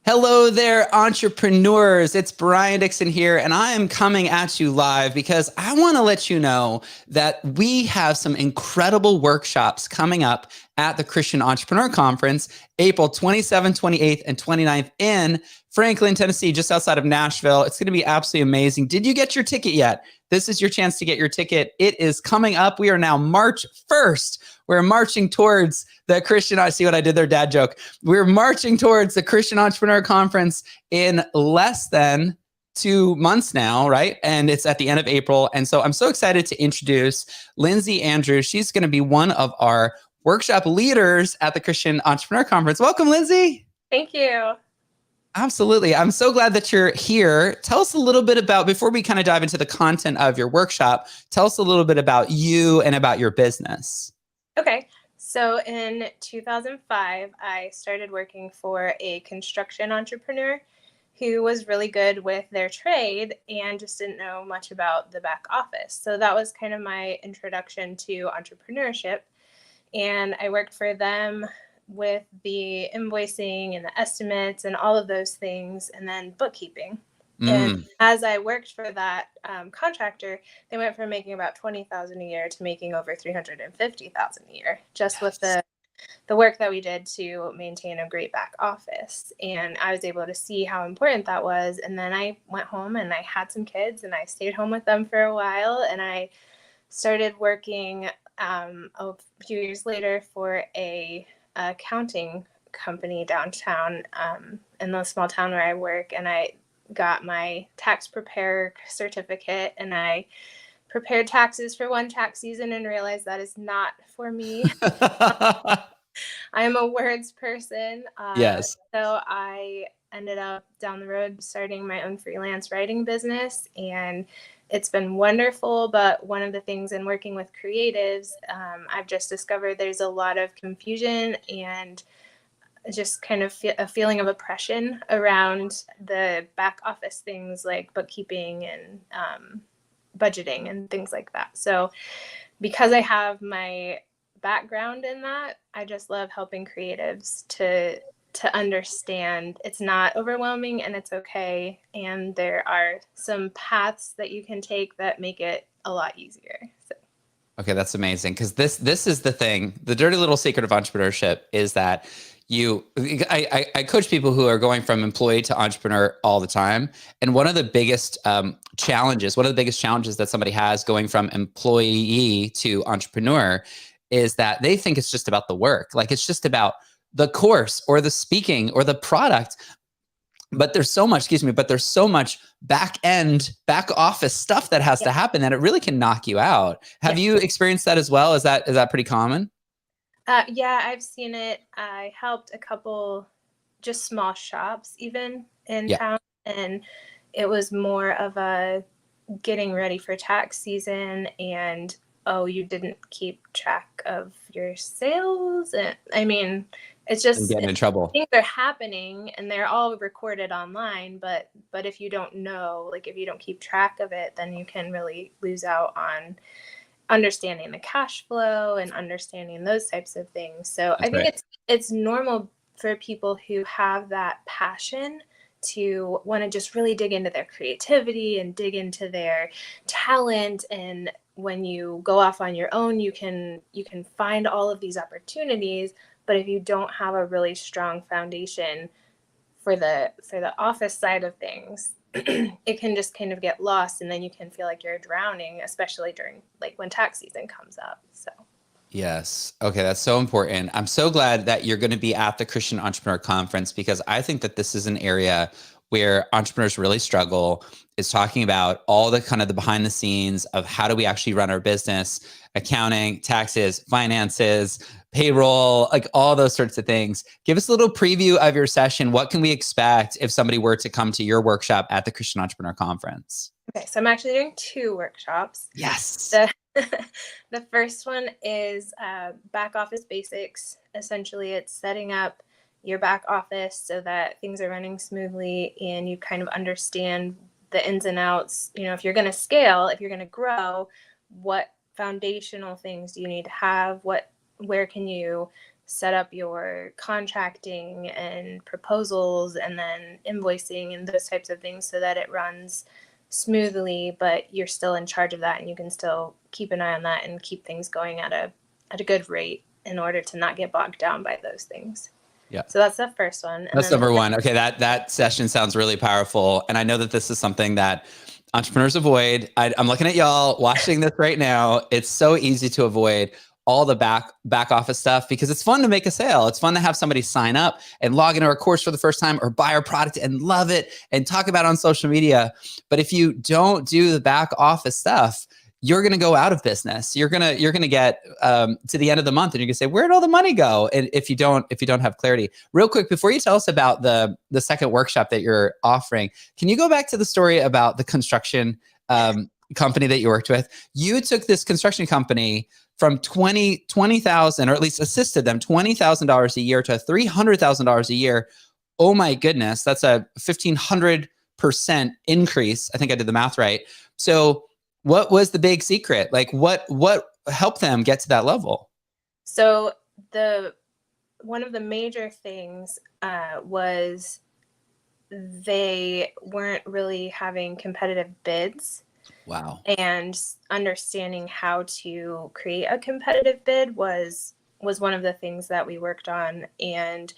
Hello there, entrepreneurs. It's Brian Dixon here, and I am coming at you live because I want to let you know that we have some incredible workshops coming up at the Christian Entrepreneur Conference, April 27th, 28th, and 29th in Franklin, Tennessee, just outside of Nashville. It's going to be absolutely amazing. Did you get your ticket yet? This is your chance to get your ticket. It is coming up. We are now March 1st. We're marching towards the Christian, I see what I did there, dad joke. We're marching towards the Christian Entrepreneur Conference in less than 2 months now, right? And it's at the end of April. And so I'm so excited to introduce Lindsay Andrews. She's going to be one of our workshop leaders at the Christian Entrepreneur Conference. Welcome, Lindsay. Thank you. Absolutely. I'm so glad that you're here. Tell us a little bit about, before we kind of dive into the content of your workshop, tell us a little bit about you and about your business. Okay. So in 2005, I started working for a construction entrepreneur who was really good with their trade and just didn't know much about the back office. So that was kind of my introduction to entrepreneurship. And I worked for them with the invoicing and the estimates and all of those things, and then bookkeeping. And as I worked for that contractor, they went from making about $20,000 a year to making over $350,000 a year, just with the work that we did to maintain a great back office. And I was able to see how important that was. And then I went home and I had some kids and I stayed home with them for a while. And I started working a few years later for a accounting company downtown in the small town where I work. And I got my tax preparer certificate and I prepared taxes for one tax season and realized that is not for me. I am a words person. Yes. So I ended up down the road starting my own freelance writing business, and it's been wonderful. But one of the things in working with creatives, I've just discovered there's a lot of confusion and just kind of a feeling of oppression around the back office things like bookkeeping and budgeting and things like that. So because I have my background in that, I just love helping creatives to understand it's not overwhelming and it's okay. And there are some paths that you can take that make it a lot easier. So. Okay, that's amazing. Because this is the thing. The dirty little secret of entrepreneurship is that I coach people who are going from employee to entrepreneur all the time. And one of the biggest challenges that somebody has going from employee to entrepreneur is that they think it's just about the work. Like it's just about the course or the speaking or the product. But there's so much back office stuff that has to happen that it really can knock you out. Have you experienced that as well? Is that pretty common? Yeah, I've seen it. I helped a couple just small shops even in town, and it was more of a getting ready for tax season and, oh, you didn't keep track of your sales. And I mean, it's just getting in trouble. Things are happening and they're all recorded online, but if you don't know, like if you don't keep track of it, then you can really lose out on understanding the cash flow and understanding those types of things. So I think it's normal for people who have that passion to want to just really dig into their creativity and dig into their talent. And when you go off on your own, you can find all of these opportunities. But if you don't have a really strong foundation for the office side of things, it can just kind of get lost, and then you can feel like you're drowning, especially during like when tax season comes up. So. Yes. Okay. That's so important. I'm so glad that you're going to be at the Christian Entrepreneur Conference, because I think that this is an area where entrepreneurs really struggle, is talking about all the kind of the behind the scenes of how do we actually run our business, accounting, taxes, finances, payroll, like all those sorts of things. Give us a little preview of your session. What can we expect if somebody were to come to your workshop at the Christian Entrepreneur Conference? Okay. So I'm actually doing 2 workshops. Yes. The first one is back office basics. Essentially, it's setting up your back office so that things are running smoothly and you kind of understand the ins and outs. You know, if you're going to scale, if you're going to grow, what foundational things do you need to have? Where can you set up your contracting and proposals and then invoicing and those types of things so that it runs smoothly, but you're still in charge of that and you can still keep an eye on that and keep things going at a good rate in order to not get bogged down by those things. Yeah. So that's the first one. And that's number one. Okay. That session sounds really powerful. And I know that this is something that entrepreneurs avoid. I'm looking at y'all watching this right now. It's so easy to avoid all the back office stuff because it's fun to make a sale. It's fun to have somebody sign up and log into our course for the first time or buy our product and love it and talk about it on social media. But if you don't do the back office stuff, you're going to go out of business. You're going to get to the end of the month and you're going to say, where'd all the money go? And if you don't have clarity. Real quick, before you tell us about the second workshop that you're offering, can you go back to the story about the construction company that you worked with? You took this construction company from $20,000, or at least assisted them $20,000 a year to $300,000 a year. Oh my goodness, that's a 1,500% increase. I think I did the math right. So what was the big secret? Like what helped them get to that level? So one of the major things was they weren't really having competitive bids. Wow. And understanding how to create a competitive bid was one of the things that we worked on, and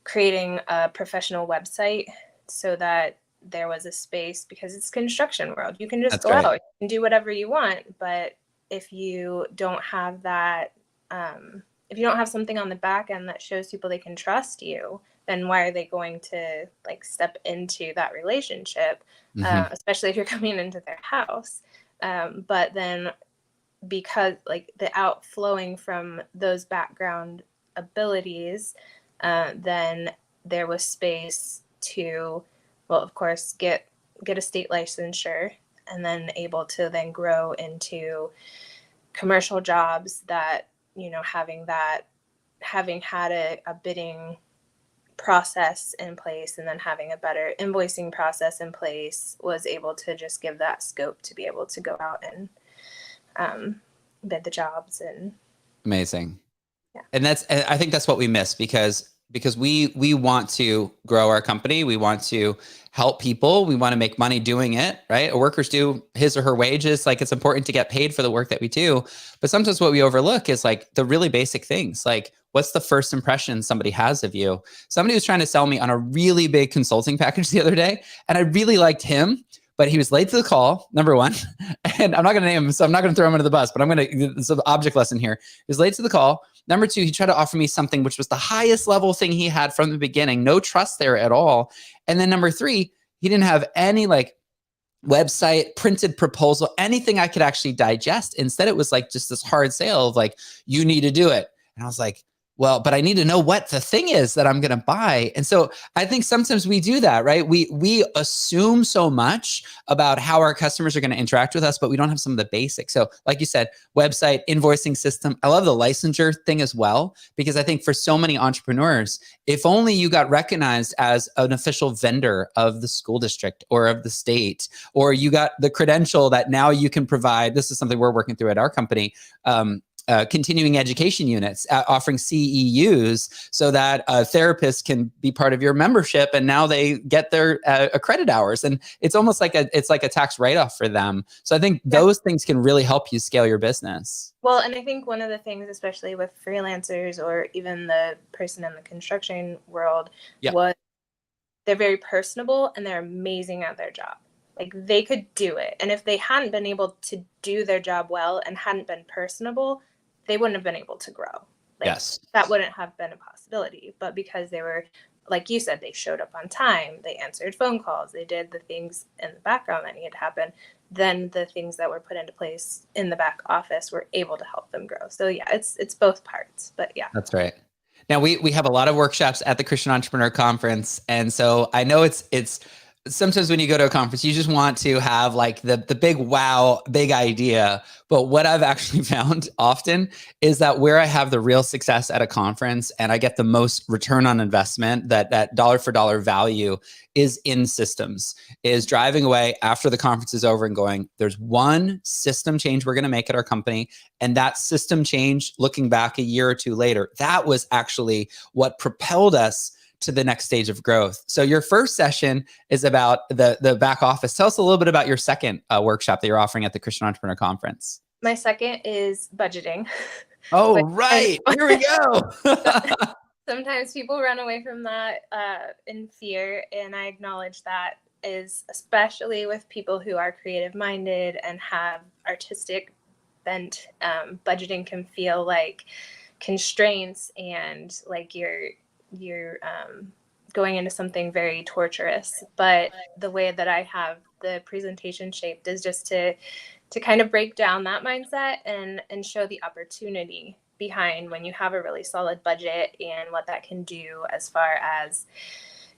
creating a professional website so that there was a space, because it's construction world. You can just go out and do whatever you want. But if you don't have that, if you don't have something on the back end that shows people they can trust you, then why are they going to like step into that relationship, especially if you're coming into their house? But then because like the outflowing from those background abilities, then there was space to, well, of course, get a state licensure, and then able to then grow into commercial jobs that, you know, having had a bidding process in place and then having a better invoicing process in place, was able to just give that scope to be able to go out and bid the jobs. And amazing. Yeah. And I think that's what we miss, because we want to grow our company. We want to help people. We want to make money doing it, right? A worker's due his or her wages. Like, it's important to get paid for the work that we do. But sometimes what we overlook is like the really basic things. Like, what's the first impression somebody has of you? Somebody was trying to sell me on a really big consulting package the other day, and I really liked him, but he was late to the call, number one. And I'm not going to name him, so I'm not going to throw him under the bus, but it's an object lesson here. He was late to the call. Number two, he tried to offer me something which was the highest level thing he had from the beginning. No trust there at all. And then number three, he didn't have any like website, printed proposal, anything I could actually digest. Instead, it was like just this hard sale of like, you need to do it. And I was like, well, but I need to know what the thing is that I'm going to buy. And so I think sometimes we do that, right? We assume so much about how our customers are going to interact with us, but we don't have some of the basics. So like you said, website, invoicing system. I love the licensure thing as well, because I think for so many entrepreneurs, if only you got recognized as an official vendor of the school district or of the state, or you got the credential that now you can provide, this is something we're working through at our company, continuing education units, offering CEUs so that therapists can be part of your membership, and now they get their credit hours, and it's almost like it's like a tax write-off for them. So I think those things can really help you scale your business. Well, and I think one of the things, especially with freelancers or even the person in the construction world, was they're very personable and they're amazing at their job. Like, they could do it. And if they hadn't been able to do their job well and hadn't been personable, they wouldn't have been able to grow. Like, that wouldn't have been a possibility. But because they were, like you said, they showed up on time, they answered phone calls, they did the things in the background that needed to happen, then the things that were put into place in the back office were able to help them grow. So yeah, it's both parts, but yeah. That's right. Now we have a lot of workshops at the Christian Entrepreneur Conference. And so I know it's sometimes when you go to a conference, you just want to have like the big wow, big idea. But what I've actually found often is that where I have the real success at a conference and I get the most return on investment, that dollar for dollar value is in systems, is driving away after the conference is over and going, there's one system change we're going to make at our company. And that system change, looking back a year or two later, that was actually what propelled us to the next stage of growth. So your first session is about the back office. Tell us a little bit about your second workshop that you're offering at the Christian Entrepreneur Conference. My second is budgeting. Oh, right. Here we go. Sometimes people run away from that in fear, and I acknowledge that is especially with people who are creative minded and have artistic bent. Budgeting can feel like constraints and like you're going into something very torturous. But the way that I have the presentation shaped is just to kind of break down that mindset and show the opportunity behind when you have a really solid budget and what that can do as far as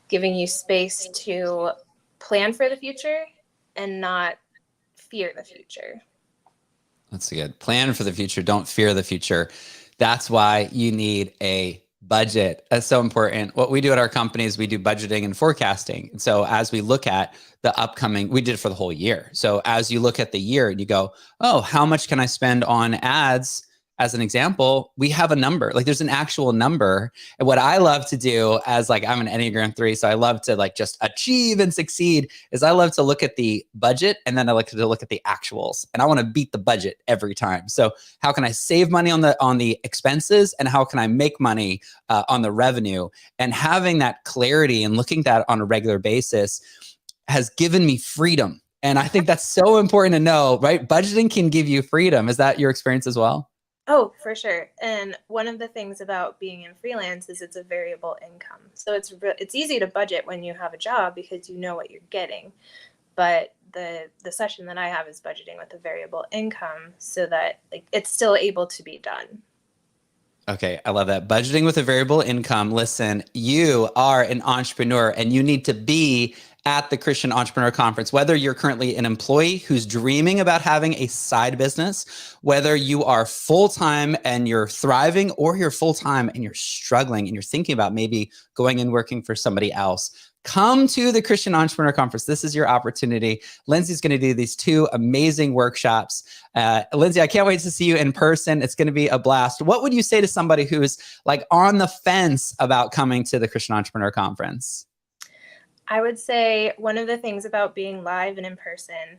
giving you space to plan for the future and not fear the future. That's a good plan for the future. Don't fear the future. That's why you need a budget. That's so important. What we do at our company is we do budgeting and forecasting. And so as we look at the upcoming, we did it for the whole year. So as you look at the year and you go, oh, how much can I spend on ads? As an example, we have a number, like there's an actual number. And what I love to do as like, I'm an Enneagram 3, so I love to like just achieve and succeed, is I love to look at the budget and then I like to look at the actuals, and I want to beat the budget every time. So how can I save money on the expenses, and how can I make money on the revenue? And having that clarity and looking at that on a regular basis has given me freedom. And I think that's so important to know, right? Budgeting can give you freedom. Is that your experience as well? Oh, for sure. And one of the things about being in freelance is it's a variable income. So it's easy to budget when you have a job because you know what you're getting. But the session that I have is budgeting with a variable income so that like it's still able to be done. Okay, I love that. Budgeting with a variable income. Listen, you are an entrepreneur and you need to be at the Christian Entrepreneur Conference, whether you're currently an employee who's dreaming about having a side business, whether you are full-time and you're thriving, or you're full-time and you're struggling and you're thinking about maybe going and working for somebody else. Come to the Christian Entrepreneur Conference. This is your opportunity. Lindsay's going to do these 2 amazing workshops. Lindsay, I can't wait to see you in person. It's going to be a blast. What would you say to somebody who's like on the fence about coming to the Christian Entrepreneur Conference? I would say one of the things about being live and in person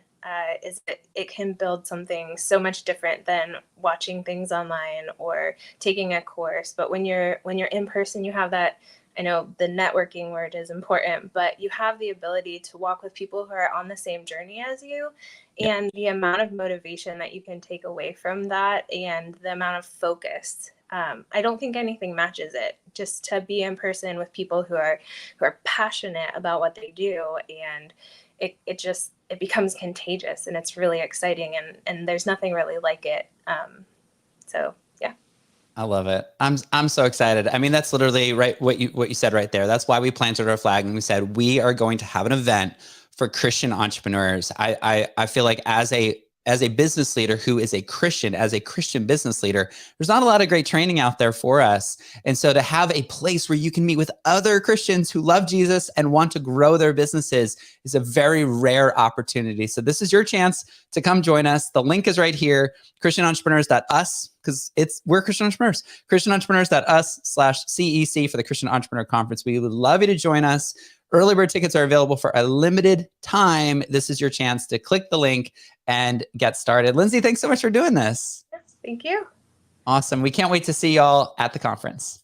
is that it can build something so much different than watching things online or taking a course. But when you're in person, you have that. I know the networking word is important, but you have the ability to walk with people who are on the same journey as you, and the amount of motivation that you can take away from that and the amount of focus. I don't think anything matches it. Just to be in person with people who are passionate about what they do, and it becomes contagious, and it's really exciting, and there's nothing really like it. So yeah. I love it. I'm so excited. I mean, that's literally right what you said right there. That's why we planted our flag and we said we are going to have an event for Christian entrepreneurs. I feel like as a business leader who is a Christian, as a Christian business leader, there's not a lot of great training out there for us. And so to have a place where you can meet with other Christians who love Jesus and want to grow their businesses is a very rare opportunity. So this is your chance to come join us. The link is right here, christianentrepreneurs.us, because we're Christian entrepreneurs, christianentrepreneurs.us/CEC for the Christian Entrepreneur Conference. We would love you to join us. Early bird tickets are available for a limited time. This is your chance to click the link and get started. Lindsay, thanks so much for doing this. Yes, thank you. Awesome. We can't wait to see y'all at the conference.